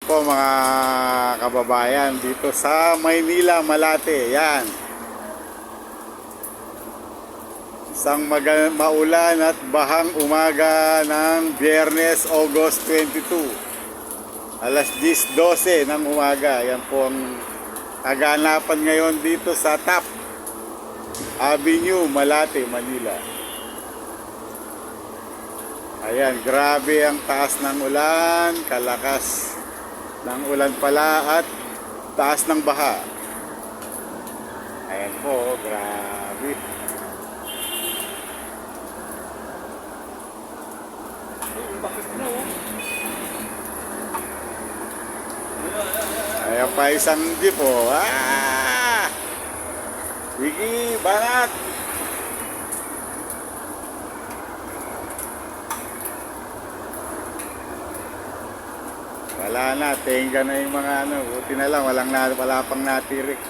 po mga kababayan dito sa Maynila, Malate. Yan. Isang maulan at bahang umaga ng Biyernes, August 22. Alas 10:12 ng umaga. Yan po ang kaganapan ngayon dito sa Top Avenue, Malate, Manila. Ayan, grabe ang taas ng ulan, kalakas ng ulan pala at taas ng baha. Ayan po, grabe. Ayan pa isang jeep oh. Sige, banat! Wala na, tenga na yung mga ano. Buti na lang, wala pang natirik.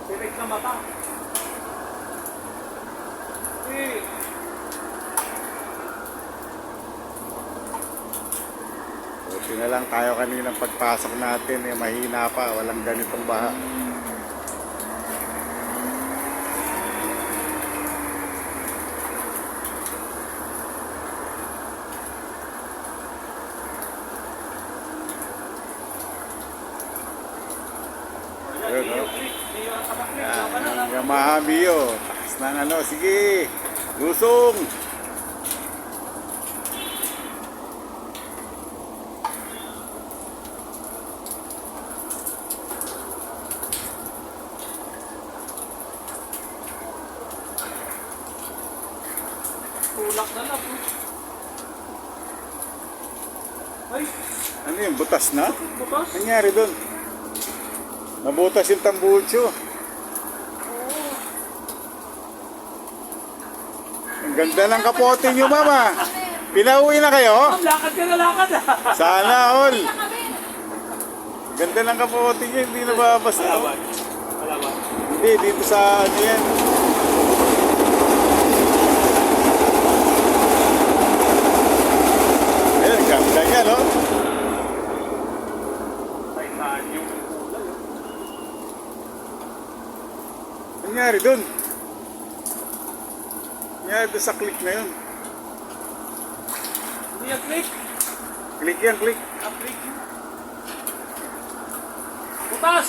Tirik na mata. Buti na lang tayo kaninang pagpasok natin, mahina pa, walang ganitong baha. Yun, no? Yan, Yamaha Mio. Taas ng ano, sige. Lusong. Tulak na lang. Ay, Ano yun, butas na? bukas. Nangyari dun? Nabutas yung tambutso. Ang ganda ng kapote nyo, mama. Pinauwi na kayo? Lakad ka na lakad ah. Sana all. Ganda ng kapote nyo, hindi nababasa. Malawan. Hindi, dito sa ano yan. Ayun, ganda niya, no? Titanium. Nangyari dun? Nangyari dun sa click na yun. Hindi yan click. Click yan, click. Click. Butas.